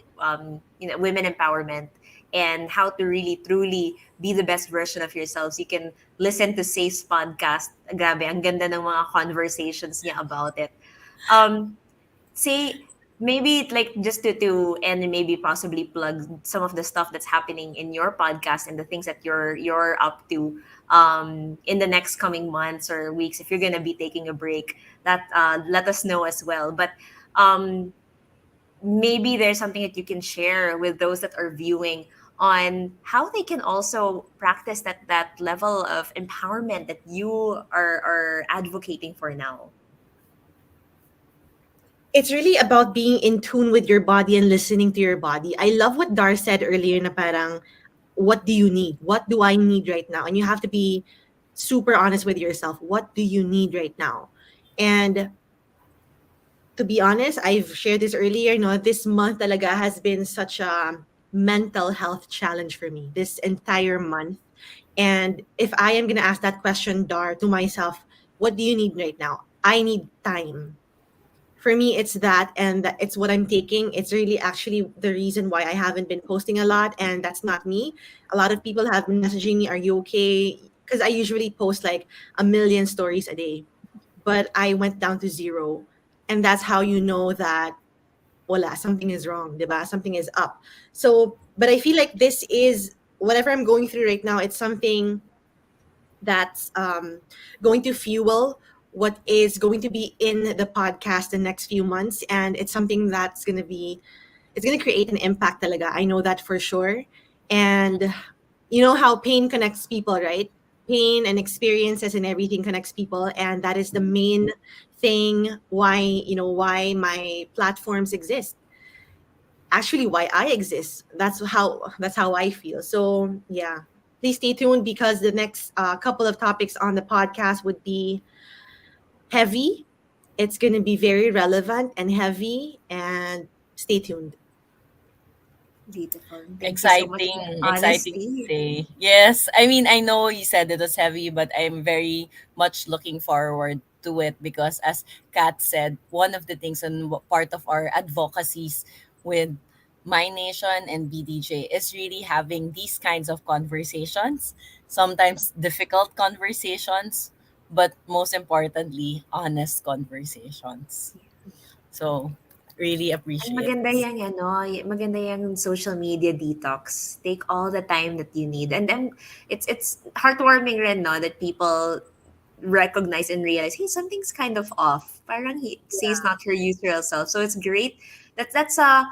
women empowerment and how to really truly be the best version of yourselves, you can listen to Say's podcast. Grabe, ang ganda ng mga conversations niya about it. Um, Say, maybe like just to and maybe possibly plug some of the stuff that's happening in your podcast and the things that you're up to in the next coming months or weeks. If you're gonna be taking a break, that let us know as well. But um, maybe there's something that you can share with those that are viewing on how they can also practice that level of empowerment that you are advocating for now. It's really about being in tune with your body and listening to your body. I love what Dar said earlier na parang, what do you need? What do I need right now? And you have to be super honest with yourself. What do you need right now? And to be honest, I've shared this earlier, no, this month talaga has been such a mental health challenge for me this entire month. And if I am going to ask that question, Dar, to myself, what do you need right now? I need time. For me, it's that, and it's what I'm taking. It's really actually the reason why I haven't been posting a lot, and that's not me. A lot of people have been messaging me, "Are you okay?" Because I usually post like a million stories a day, but I went down to zero, and that's how you know that wala, something is wrong, diba? Something is up. So, but I feel like this is whatever I'm going through right now. It's something that's going to fuel what is going to be in the podcast the next few months, and it's something that's going to be, it's going to create an impact talaga. I know that for sure. And you know how pain connects people, right? Pain and experiences and everything connects people, and that is the main thing why, why my platforms exist, actually why I exist. That's how I feel. So yeah, please stay tuned because the next couple of topics on the podcast would be heavy. It's going to be very relevant and heavy, and stay tuned. Beautiful. Thank you so much for Exciting, your exciting to honesty. say. Yes, I mean, I know you said it was heavy, but I'm very much looking forward to it because, as Kat said, one of the things and part of our advocacies with MindNation and BDJ is really having these kinds of conversations, sometimes difficult conversations, but most importantly, honest conversations. So, really And appreciate maganda it. yung maganda yung social media detox. Take all the time that you need. And then it's heartwarming rin, no, that people recognize and realize, hey, something's kind of off. Parang she's not her usual self. So it's great. That's a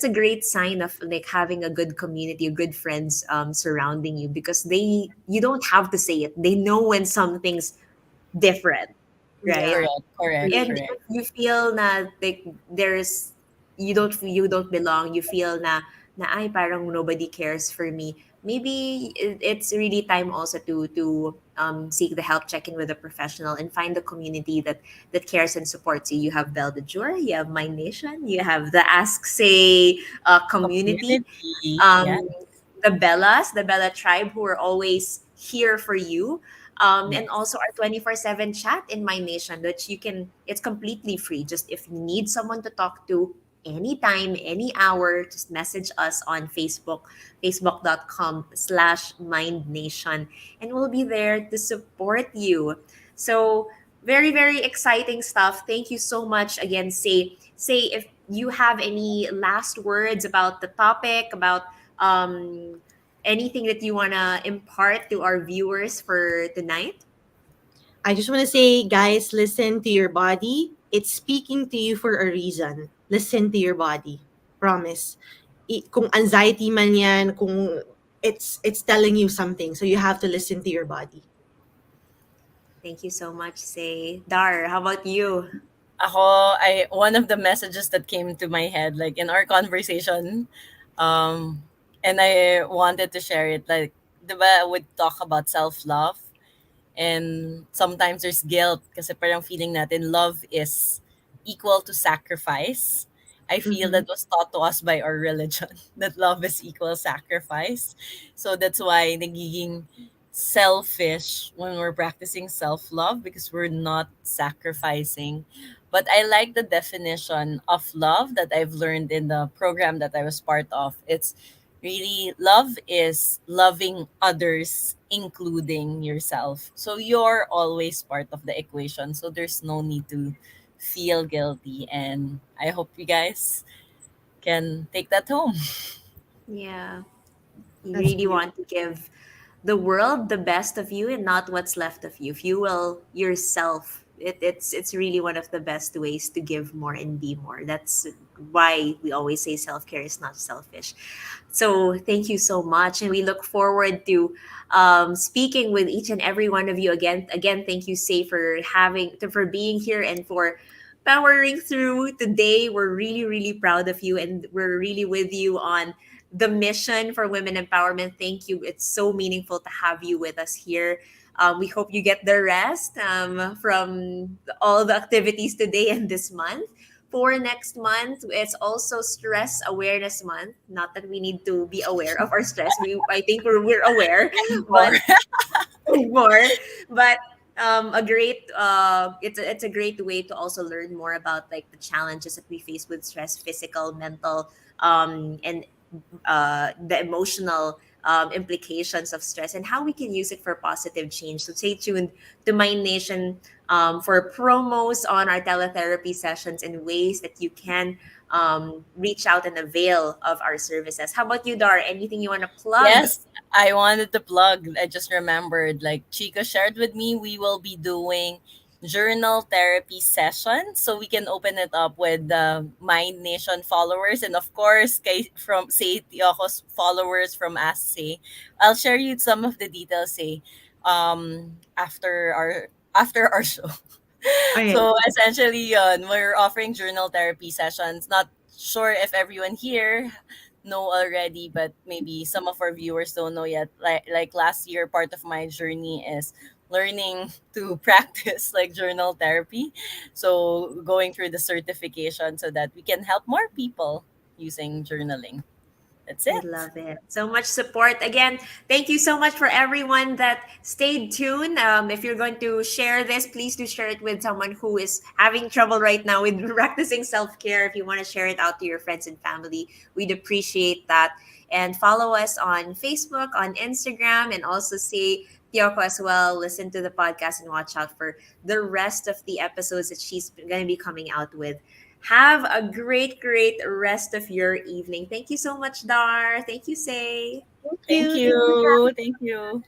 great sign of like having a good community, good friends surrounding you, because you don't have to say it. They know when something's different, right? Yeah, Correct, correct, agree. And correct. if you feel na like there's you don't belong, you feel na ay parang nobody cares for me, maybe it's really time also to seek the help, check in with a professional, and find the community that cares and supports you. You have Belle de Jour, you have My Nation, you have the Ask Say community, Community, yeah. um, the Bella tribe, who are always here for you. And Yes. also our 24/7 chat in My Nation, which it's completely free. Just if you need someone to talk to anytime, any hour, just message us on Facebook, facebook.com/MindNation, and we'll be there to support you. So very, very exciting stuff. Thank you so much again. Say if you have any last words about the topic, about um, anything that you want to impart to our viewers for tonight. I just want to say, guys, listen to your body. It's speaking to you for a reason. Listen to your body. Promise. Kung anxiety man yan, kung it's telling you something, so you have to listen to your body. Thank you so much, Say. Dar, how about you? One of the messages that came to my head, like in our conversation, um, and I wanted to share it, like, diba, we talk about self-love, and sometimes there's guilt kasi parang feeling natin love is equal to sacrifice. I feel Mm-hmm. that was taught to us by our religion that love is equal sacrifice. So that's why nagiging selfish when we're practicing self-love because we're not sacrificing. But I like the definition of love that I've learned in the program that I was part of. It's really, love is loving others, including yourself. So you're always part of the equation. So there's no need to feel guilty. And I hope you guys can take that home. Yeah. You That's really beautiful. want to give the world the best of you and not what's left of you. Fuel yourself. It's really one of the best ways to give more and be more. That's why we always say self-care is not selfish. So thank you so much, and we look forward to speaking with each and every one of you again. Again, thank you, Say, for for being here and for powering through today. We're really, really proud of you, and we're really with you on the mission for women empowerment. Thank you. It's so meaningful to have you with us here. We hope you get the rest from all the activities today and this month. For next month, it's also Stress Awareness Month. Not that we need to be aware of our stress. I think we're aware, Or but more. But a great it's a great way to also learn more about like the challenges that we face with stress, physical, mental, and the emotional implications of stress and how we can use it for positive change. So stay tuned to MindNation for promos on our teletherapy sessions and ways that you can reach out and avail of our services. How about you, Dar? Anything you want to plug? yes, I wanted to plug. I just remembered, like Chica shared with me, we will be doing journal therapy session. So we can open it up with the Mind Nation followers. And of course, from say Tioco's followers from Ask Say. I'll share you some of the details, say, after our show. Okay. So essentially, we're offering journal therapy sessions. Not sure if everyone here know already, but maybe some of our viewers don't know yet. Like last year, part of my journey is learning to practice like journal therapy. So going through the certification so that we can help more people using journaling. That's I it. love it. So much support. Again, thank you so much for everyone that stayed tuned. If you're going to share this, please do share it with someone who is having trouble right now with practicing self care. If you want to share it out to your friends and family, we'd appreciate that. And follow us on Facebook, on Instagram, and also see Tioco as well. Listen to the podcast and watch out for the rest of the episodes that she's going to be coming out with. Have a great, great rest of your evening. Thank you so much, Dar. Thank you, Say. Thank Thank you. Thank you. you. Thank you.